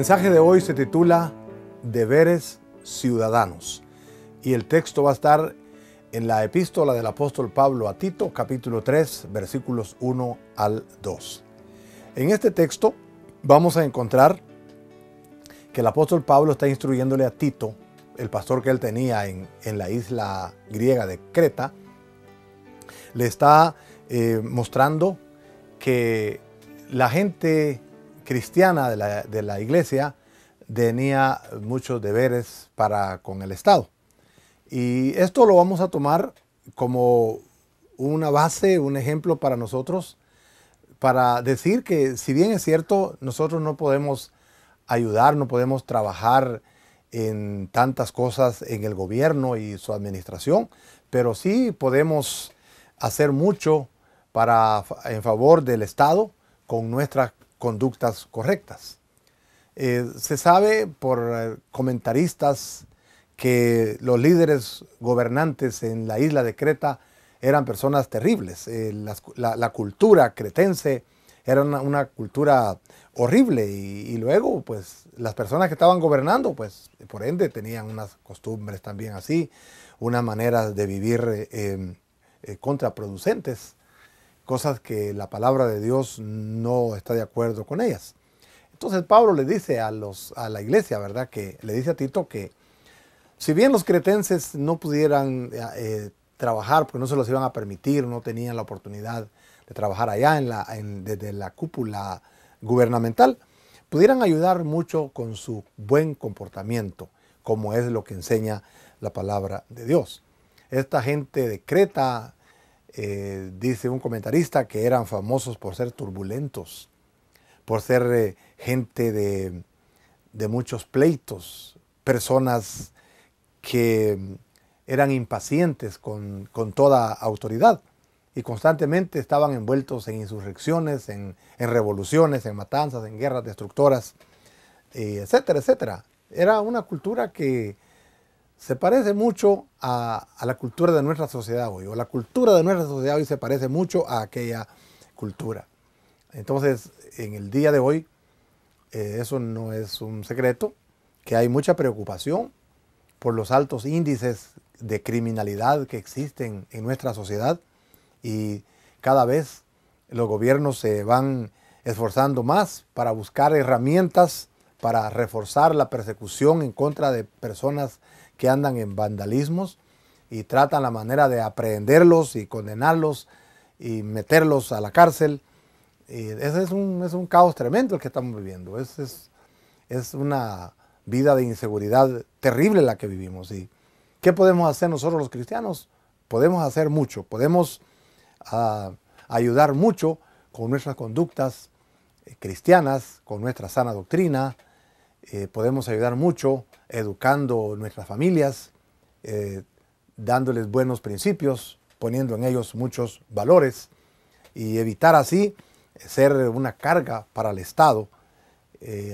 mensaje de hoy se titula Deberes ciudadanos y el texto va a estar en la epístola del apóstol Pablo a Tito, capítulo 3, versículos 1 al 2. En este texto vamos a encontrar que el apóstol Pablo está instruyéndole a Tito, el pastor que él tenía en la isla griega de Creta, le está mostrando que la gente cristiana de la iglesia tenía muchos deberes para con el Estado. Y esto lo vamos a tomar como una base, un ejemplo para nosotros, para decir que si bien es cierto, nosotros no podemos ayudar, no podemos trabajar en tantas cosas en el gobierno y su administración, pero sí podemos hacer mucho en favor del Estado con nuestras conductas correctas. Se sabe por comentaristas que los líderes gobernantes en la isla de Creta eran personas terribles. La cultura cretense era una cultura horrible y luego pues las personas que estaban gobernando pues por ende tenían unas costumbres también así, unas maneras de vivir contraproducentes, cosas que la palabra de Dios no está de acuerdo con ellas. Entonces Pablo le dice a la iglesia, ¿verdad? Que le dice a Tito que si bien los cretenses no pudieran trabajar porque no se los iban a permitir, no tenían la oportunidad de trabajar allá desde la cúpula gubernamental, pudieran ayudar mucho con su buen comportamiento, como es lo que enseña la palabra de Dios. Esta gente de Creta, dice un comentarista, que eran famosos por ser turbulentos, por ser gente de muchos pleitos, personas que eran impacientes con toda autoridad y constantemente estaban envueltos en insurrecciones, en revoluciones, en matanzas, en guerras destructoras, etcétera, etcétera. Era una cultura que se parece mucho a la cultura de nuestra sociedad hoy, o la cultura de nuestra sociedad hoy se parece mucho a aquella cultura. Entonces, en el día de hoy, eso no es un secreto, que hay mucha preocupación por los altos índices de criminalidad que existen en nuestra sociedad y cada vez los gobiernos se van esforzando más para buscar herramientas para reforzar la persecución en contra de personas que andan en vandalismos y tratan la manera de aprehenderlos y condenarlos y meterlos a la cárcel. Y ese es un caos tremendo el que estamos viviendo. Es una vida de inseguridad terrible la que vivimos. ¿Y qué podemos hacer nosotros los cristianos? Podemos hacer mucho, podemos ayudar mucho con nuestras conductas cristianas, con nuestra sana doctrina. Podemos ayudar mucho educando nuestras familias, dándoles buenos principios, poniendo en ellos muchos valores y evitar así ser una carga para el Estado.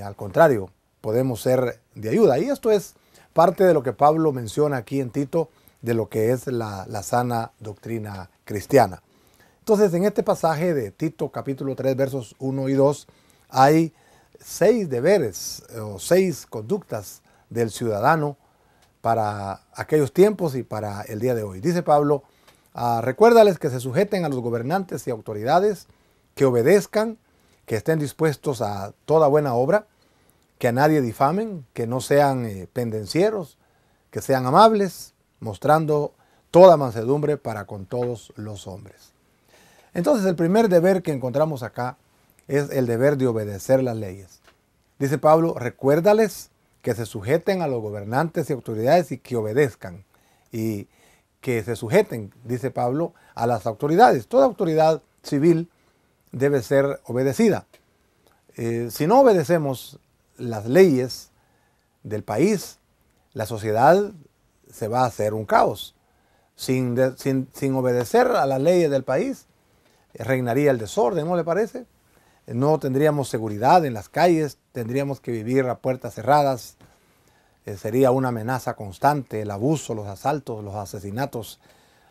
Al contrario, podemos ser de ayuda. Y esto es parte de lo que Pablo menciona aquí en Tito, de lo que es la sana doctrina cristiana. Entonces, en este pasaje de Tito, capítulo 3, versos 1 y 2, hay 6 deberes o 6 conductas del ciudadano para aquellos tiempos y para el día de hoy. Dice Pablo, recuérdales que se sujeten a los gobernantes y autoridades, que obedezcan, que estén dispuestos a toda buena obra, que a nadie difamen, que no sean pendencieros, que sean amables, mostrando toda mansedumbre para con todos los hombres. Entonces, el primer deber que encontramos acá es el deber de obedecer las leyes. Dice Pablo, recuérdales que se sujeten a los gobernantes y autoridades y que obedezcan. Y que se sujeten, dice Pablo, a las autoridades. Toda autoridad civil debe ser obedecida. Si no obedecemos las leyes del país, la sociedad se va a hacer un caos. Sin obedecer a las leyes del país, reinaría el desorden, ¿no le parece? No tendríamos seguridad en las calles, tendríamos que vivir a puertas cerradas, sería una amenaza constante, el abuso, los asaltos, los asesinatos,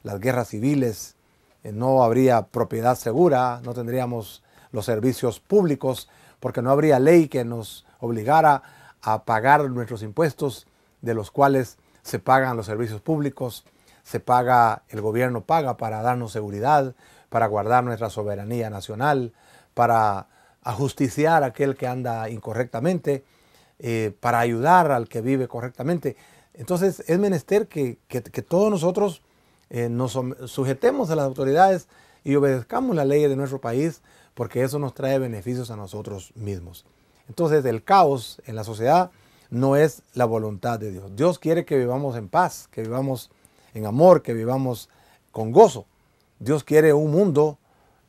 las guerras civiles, no habría propiedad segura, no tendríamos los servicios públicos porque no habría ley que nos obligara a pagar nuestros impuestos, de los cuales se pagan los servicios públicos, el gobierno paga para darnos seguridad, para guardar nuestra soberanía nacional, para ajusticiar a aquel que anda incorrectamente, para ayudar al que vive correctamente. Entonces es menester que todos nosotros nos sujetemos a las autoridades y obedezcamos las leyes de nuestro país, porque eso nos trae beneficios a nosotros mismos. Entonces el caos en la sociedad no es la voluntad de Dios. Dios quiere que vivamos en paz, que vivamos en amor, que vivamos con gozo. Dios quiere un mundo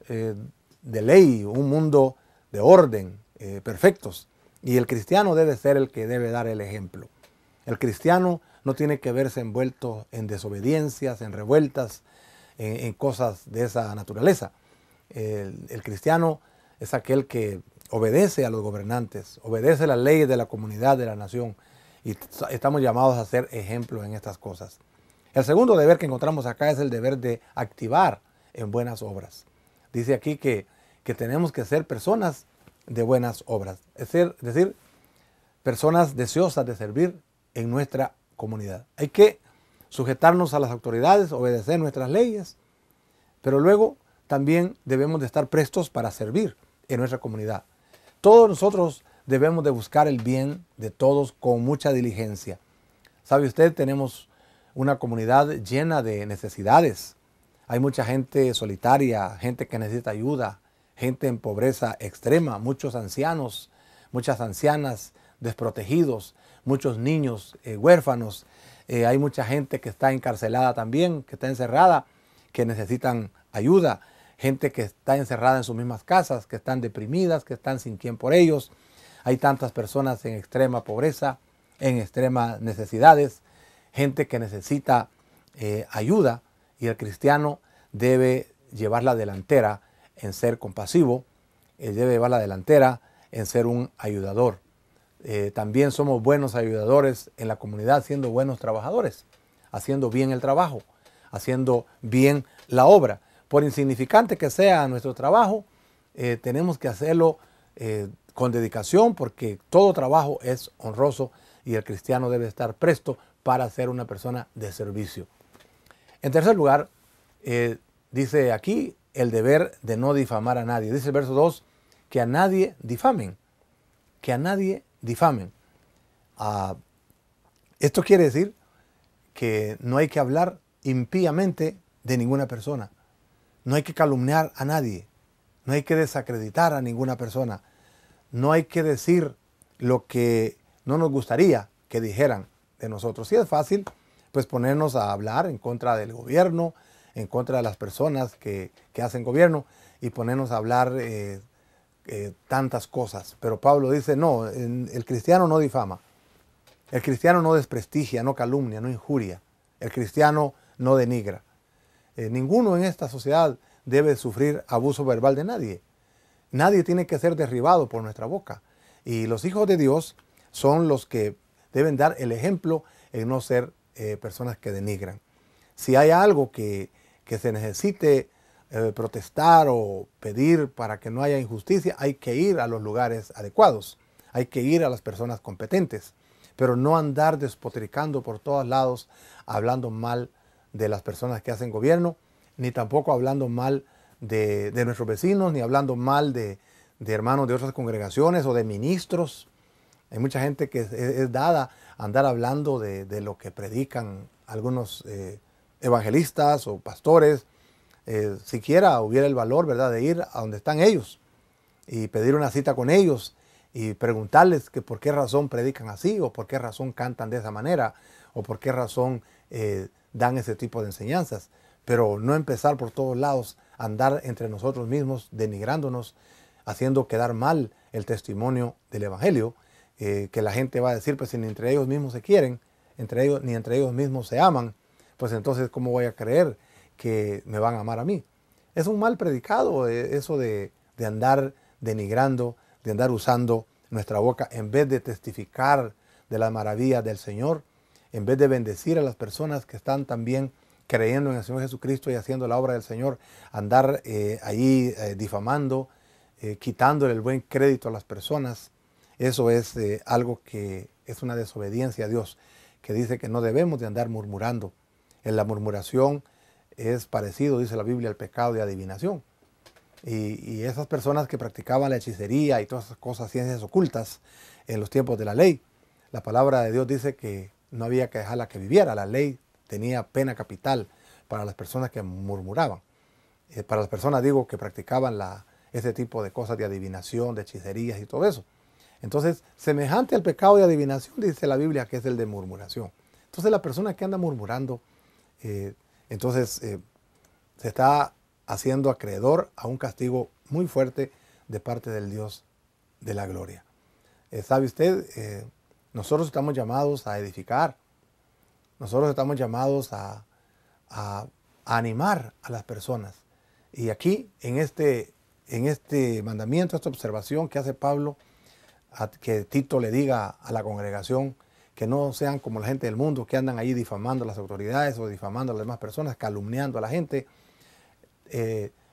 de ley, un mundo de orden, perfectos. Y el cristiano debe ser el que debe dar el ejemplo. El cristiano no tiene que verse envuelto en desobediencias, en revueltas, en cosas de esa naturaleza. El cristiano es aquel que obedece a los gobernantes, obedece las leyes de la comunidad, de la nación, y estamos llamados a ser ejemplos en estas cosas. El segundo deber que encontramos acá es el deber de activar en buenas obras. Dice aquí que tenemos que ser personas de buenas obras, es decir, personas deseosas de servir en nuestra comunidad. Hay que sujetarnos a las autoridades, obedecer nuestras leyes, pero luego también debemos de estar prestos para servir en nuestra comunidad. Todos nosotros debemos de buscar el bien de todos con mucha diligencia. ¿Sabe usted? Tenemos una comunidad llena de necesidades. Hay mucha gente solitaria, gente que necesita ayuda, gente en pobreza extrema, muchos ancianos, muchas ancianas desprotegidos, muchos niños huérfanos. Hay mucha gente que está encarcelada también, que está encerrada, que necesitan ayuda. Gente que está encerrada en sus mismas casas, que están deprimidas, que están sin quien por ellos. Hay tantas personas en extrema pobreza, en extremas necesidades, gente que necesita ayuda, y el cristiano debe llevar la delantera en ser compasivo, debe llevar la delantera en ser un ayudador. También somos buenos ayudadores en la comunidad, siendo buenos trabajadores, haciendo bien el trabajo, haciendo bien la obra. Por insignificante que sea nuestro trabajo, tenemos que hacerlo con dedicación, porque todo trabajo es honroso y el cristiano debe estar presto para ser una persona de servicio. En tercer lugar, dice aquí el deber de no difamar a nadie. Dice el verso 2, que a nadie difamen, que a nadie difamen. Esto quiere decir que no hay que hablar impíamente de ninguna persona. No hay que calumniar a nadie, no hay que desacreditar a ninguna persona, no hay que decir lo que no nos gustaría que dijeran de nosotros. Sí es fácil pues ponernos a hablar en contra del gobierno, en contra de las personas que hacen gobierno, y ponernos a hablar tantas cosas. Pero Pablo dice, no, el cristiano no difama, el cristiano no desprestigia, no calumnia, no injuria, el cristiano no denigra. Ninguno en esta sociedad debe sufrir abuso verbal de nadie. Nadie tiene que ser derribado por nuestra boca. Y los hijos de Dios son los que deben dar el ejemplo en no ser personas que denigran. Si hay algo que se necesite protestar o pedir para que no haya injusticia, hay que ir a los lugares adecuados. Hay que ir a las personas competentes. Pero no andar despotricando por todos lados, hablando mal de las personas que hacen gobierno, ni tampoco hablando mal de nuestros vecinos, ni hablando mal de hermanos de otras congregaciones o de ministros. Hay mucha gente que es dada a andar hablando de lo que predican algunos evangelistas o pastores. Siquiera hubiera el valor, ¿verdad?, de ir a donde están ellos y pedir una cita con ellos y preguntarles que por qué razón predican así, o por qué razón cantan de esa manera, o por qué razón dan ese tipo de enseñanzas. Pero no empezar por todos lados a andar entre nosotros mismos denigrándonos, haciendo quedar mal el testimonio del evangelio, que la gente va a decir, pues si ni entre ellos mismos se quieren, ni entre ellos mismos se aman, pues entonces ¿cómo voy a creer que me van a amar a mí? Es un mal predicado eso de andar denigrando, de andar usando nuestra boca en vez de testificar de las maravillas del Señor, en vez de bendecir a las personas que están también creyendo en el Señor Jesucristo y haciendo la obra del Señor, andar allí difamando, quitándole el buen crédito a las personas, eso es algo que es una desobediencia a Dios, que dice que no debemos de andar murmurando. En la murmuración es parecido, dice la Biblia, al pecado de adivinación. Y esas personas que practicaban la hechicería y todas esas cosas, ciencias ocultas, en los tiempos de la ley, la palabra de Dios dice que no había que dejarla que viviera. La ley tenía pena capital para las personas que murmuraban. Para las personas, digo, que practicaban ese tipo de cosas de adivinación, de hechicerías y todo eso. Entonces, semejante al pecado de adivinación, dice la Biblia, que es el de murmuración. Entonces, la persona que anda murmurando, se está haciendo acreedor a un castigo muy fuerte de parte del Dios de la gloria. ¿Sabe usted? Nosotros estamos llamados a edificar. Nosotros estamos llamados a animar a las personas. Y aquí, en este mandamiento, esta observación que hace Pablo, que Tito le diga a la congregación que no sean como la gente del mundo, que andan ahí difamando a las autoridades o difamando a las demás personas, calumniando a la gente.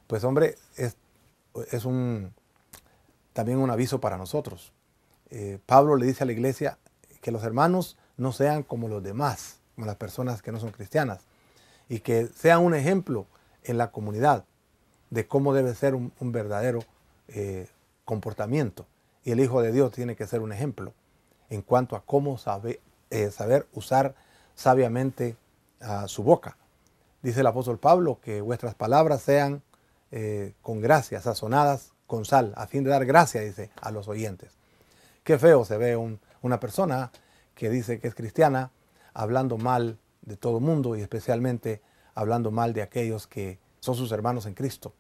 Pues hombre, es también un aviso para nosotros. Pablo le dice a la iglesia que los hermanos no sean como los demás, como las personas que no son cristianas, y que sean un ejemplo en la comunidad de cómo debe ser un verdadero comportamiento. Y el Hijo de Dios tiene que ser un ejemplo en cuanto a cómo saber usar sabiamente su boca. Dice el apóstol Pablo que vuestras palabras sean con gracia, sazonadas con sal, a fin de dar gracia, dice, a los oyentes. Qué feo se ve una persona que dice que es cristiana hablando mal de todo mundo y especialmente hablando mal de aquellos que son sus hermanos en Cristo.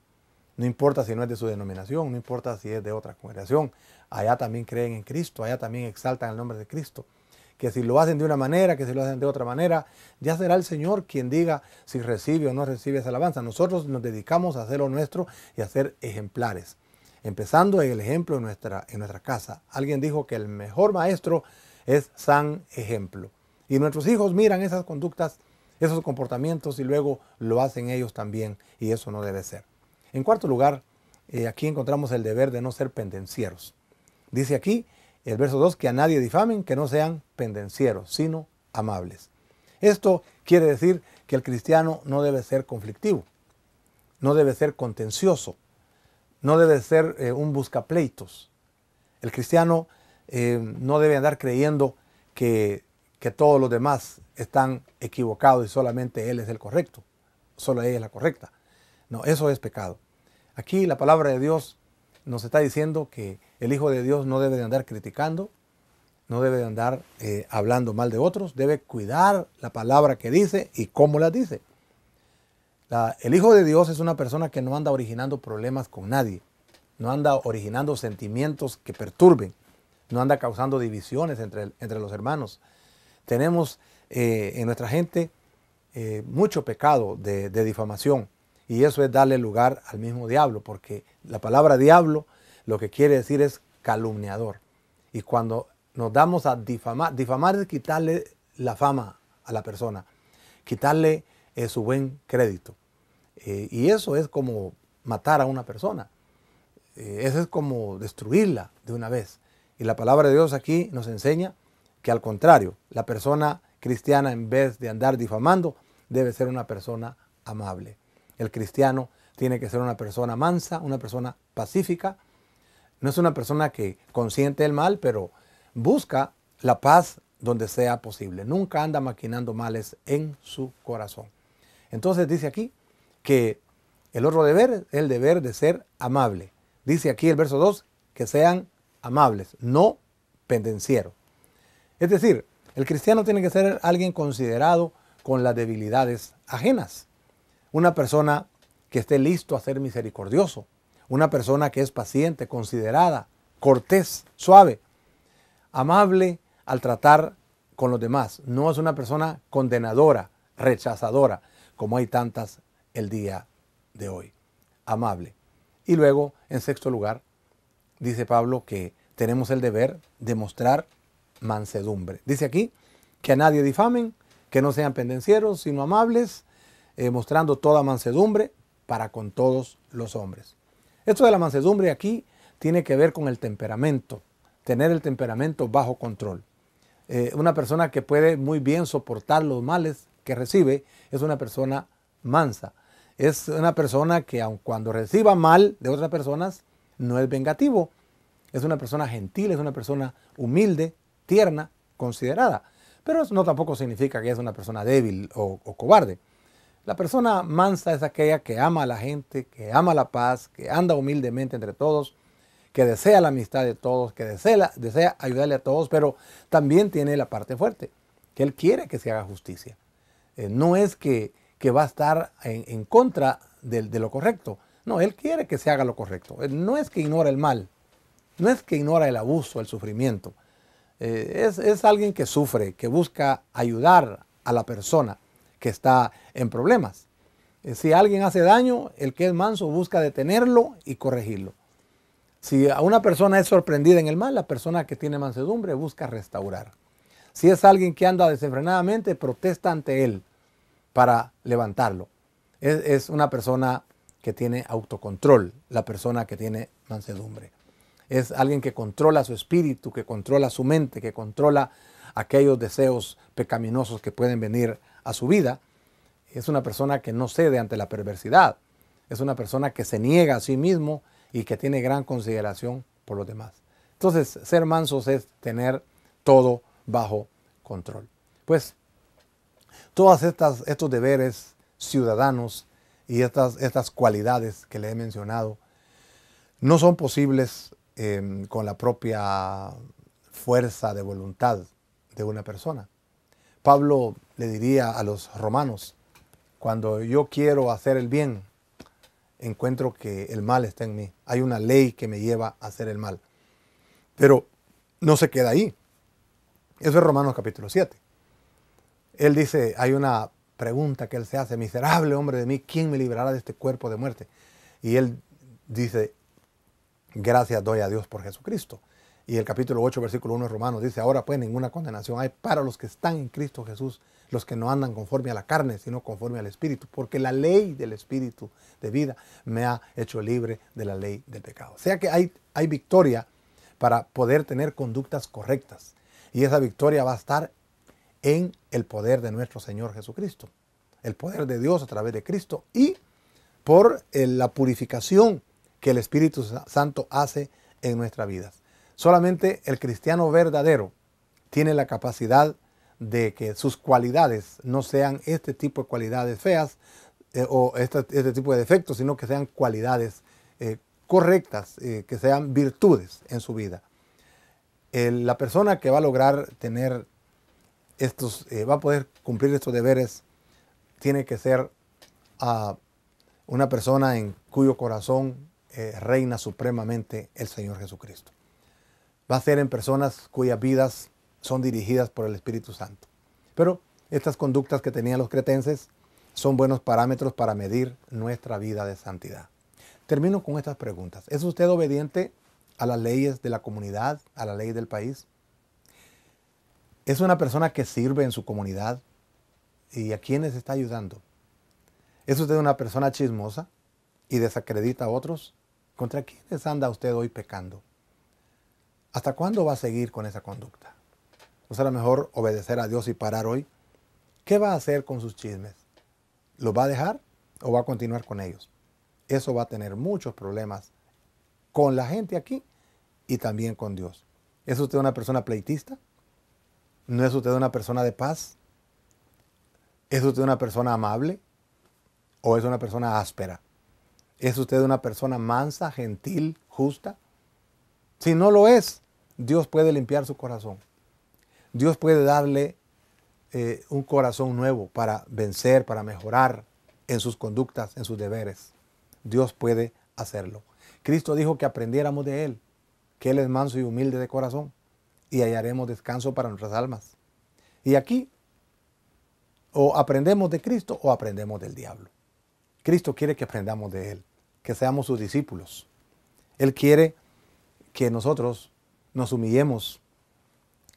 No importa si no es de su denominación, no importa si es de otra congregación, allá también creen en Cristo, allá también exaltan el nombre de Cristo. Que si lo hacen de una manera, que si lo hacen de otra manera, ya será el Señor quien diga si recibe o no recibe esa alabanza. Nosotros nos dedicamos a hacer lo nuestro y a ser ejemplares. Empezando en el ejemplo en nuestra casa. Alguien dijo que el mejor maestro es san ejemplo. Y nuestros hijos miran esas conductas, esos comportamientos y luego lo hacen ellos también. Y eso no debe ser. En cuarto lugar, aquí encontramos el deber de no ser pendencieros. Dice aquí, el verso 2, que a nadie difamen, que no sean pendencieros, sino amables. Esto quiere decir que el cristiano no debe ser conflictivo, no debe ser contencioso, no debe ser un buscapleitos. El cristiano no debe andar creyendo que todos los demás están equivocados y solamente él es el correcto, solo ella es la correcta. No, eso es pecado. Aquí la palabra de Dios nos está diciendo que el Hijo de Dios no debe de andar criticando, no debe de andar hablando mal de otros, debe cuidar la palabra que dice y cómo la dice. El Hijo de Dios es una persona que no anda originando problemas con nadie, no anda originando sentimientos que perturben, no anda causando divisiones entre los hermanos. Tenemos en nuestra gente mucho pecado de difamación y eso es darle lugar al mismo diablo, porque la palabra diablo lo que quiere decir es calumniador. Y cuando nos damos a difamar es quitarle la fama a la persona, quitarle su buen crédito. Y eso es como matar a una persona. Eso es como destruirla de una vez. Y la palabra de Dios aquí nos enseña que al contrario, la persona cristiana en vez de andar difamando, debe ser una persona amable. El cristiano tiene que ser una persona mansa, una persona pacífica. No es una persona que consiente el mal, pero busca la paz donde sea posible. Nunca anda maquinando males en su corazón. Entonces dice aquí que el otro deber es el deber de ser amable. Dice aquí el verso 2, que sean amables, no pendencieros. Es decir, el cristiano tiene que ser alguien considerado con las debilidades ajenas. Una persona que esté listo a ser misericordioso. Una persona que es paciente, considerada, cortés, suave, amable al tratar con los demás. No es una persona condenadora, rechazadora, como hay tantas el día de hoy. Amable. Y luego, en sexto lugar, dice Pablo que tenemos el deber de mostrar mansedumbre. Dice aquí que a nadie difamen, que no sean pendencieros, sino amables, mostrando toda mansedumbre para con todos los hombres. Esto de la mansedumbre aquí tiene que ver con el temperamento, tener el temperamento bajo control. Una persona que puede muy bien soportar los males que recibe es una persona mansa. Es una persona que aun cuando reciba mal de otras personas, no es vengativo. Es una persona gentil, es una persona humilde, tierna, considerada. Pero eso no tampoco significa que es una persona débil o cobarde. La persona mansa es aquella que ama a la gente, que ama la paz, que anda humildemente entre todos, que desea la amistad de todos, que desea ayudarle a todos, pero también tiene la parte fuerte, que él quiere que se haga justicia. No es que va a estar en contra de lo correcto. No, él quiere que se haga lo correcto. No es que ignora el mal, no es que ignora el abuso, el sufrimiento. Es alguien que sufre, que busca ayudar a la persona que está en problemas. Si alguien hace daño, el que es manso busca detenerlo y corregirlo. Si a una persona es sorprendida en el mal, la persona que tiene mansedumbre busca restaurar. Si es alguien que anda desenfrenadamente, protesta ante él para levantarlo. Es una persona que tiene autocontrol, la persona que tiene mansedumbre. Es alguien que controla su espíritu, que controla su mente, que controla aquellos deseos pecaminosos que pueden venir a su vida. Es una persona que no cede ante la perversidad. Es una persona que se niega a sí mismo y que tiene gran consideración por los demás. Entonces, ser mansos es tener todo bajo control. Pues, todos estos deberes ciudadanos y estas cualidades que le he mencionado no son posibles con la propia fuerza de voluntad de una persona. Pablo le diría a los romanos, cuando yo quiero hacer el bien, encuentro que el mal está en mí. Hay una ley que me lleva a hacer el mal. Pero no se queda ahí. Eso es Romanos capítulo 7. Él dice, hay una pregunta que él se hace, miserable hombre de mí, ¿quién me librará de este cuerpo de muerte? Y él dice, gracias doy a Dios por Jesucristo. Y el capítulo 8, versículo 1 de Romanos dice, ahora pues ninguna condenación hay para los que están en Cristo Jesús, los que no andan conforme a la carne, sino conforme al Espíritu, porque la ley del Espíritu de vida me ha hecho libre de la ley del pecado. O sea que hay victoria para poder tener conductas correctas. Y esa victoria va a estar en el poder de nuestro Señor Jesucristo. El poder de Dios a través de Cristo y por la purificación que el Espíritu Santo hace en nuestras vidas. Solamente el cristiano verdadero tiene la capacidad de que sus cualidades no sean este tipo de cualidades feas o este tipo de defectos, sino que sean cualidades correctas, que sean virtudes en su vida. La persona que va a lograr tener va a poder cumplir estos deberes, tiene que ser una persona en cuyo corazón reina supremamente el Señor Jesucristo. Va a ser en personas cuyas vidas son dirigidas por el Espíritu Santo. Pero estas conductas que tenían los cretenses son buenos parámetros para medir nuestra vida de santidad. Termino con estas preguntas. ¿Es usted obediente a las leyes de la comunidad, a la ley del país? ¿Es una persona que sirve en su comunidad? ¿Y a quiénes está ayudando? ¿Es usted una persona chismosa y desacredita a otros? ¿Contra quiénes anda usted hoy pecando? ¿Hasta cuándo va a seguir con esa conducta? ¿No será mejor obedecer a Dios y parar hoy? ¿Qué va a hacer con sus chismes? ¿Los va a dejar o va a continuar con ellos? Eso va a tener muchos problemas con la gente aquí y también con Dios. ¿Es usted una persona pleitista? ¿No es usted una persona de paz? ¿Es usted una persona amable o es una persona áspera? ¿Es usted una persona mansa, gentil, justa? Si no lo es, Dios puede limpiar su corazón. Dios puede darle un corazón nuevo para vencer, para mejorar en sus conductas, en sus deberes. Dios puede hacerlo. Cristo dijo que aprendiéramos de Él, que Él es manso y humilde de corazón, y hallaremos descanso para nuestras almas. Y aquí, o aprendemos de Cristo o aprendemos del diablo. Cristo quiere que aprendamos de Él, que seamos sus discípulos. Él quiere que nosotros nos humillemos,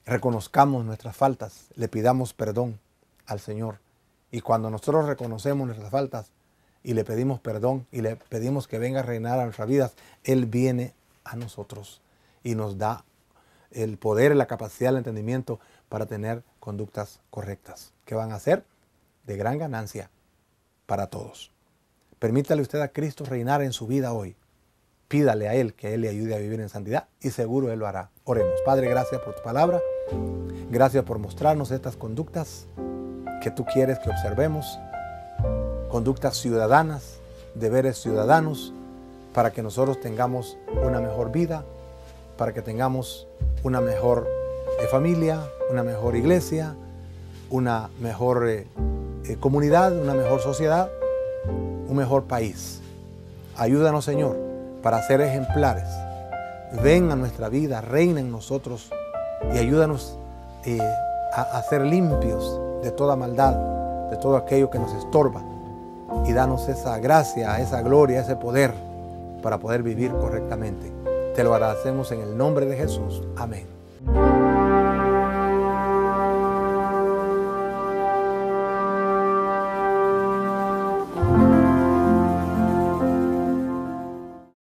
reconozcamos nuestras faltas, le pidamos perdón al Señor. Y cuando nosotros reconocemos nuestras faltas y le pedimos perdón y le pedimos que venga a reinar a nuestras vidas, Él viene a nosotros y nos da el poder, la capacidad, el entendimiento para tener conductas correctas, que van a ser de gran ganancia para todos. Permítale usted a Cristo reinar en su vida hoy. Pídale a Él que Él le ayude a vivir en santidad y seguro Él lo hará. Oremos. Padre, gracias por tu palabra. Gracias por mostrarnos estas conductas que tú quieres que observemos. Conductas ciudadanas, deberes ciudadanos, para que nosotros tengamos una mejor vida, para que tengamos una mejor familia, una mejor iglesia, una mejor comunidad, una mejor sociedad, un mejor país. Ayúdanos, Señor, para ser ejemplares. Ven a nuestra vida, reina en nosotros y ayúdanos a ser limpios de toda maldad, de todo aquello que nos estorba, y danos esa gracia, esa gloria, ese poder para poder vivir correctamente. Te lo agradecemos en el nombre de Jesús. Amén.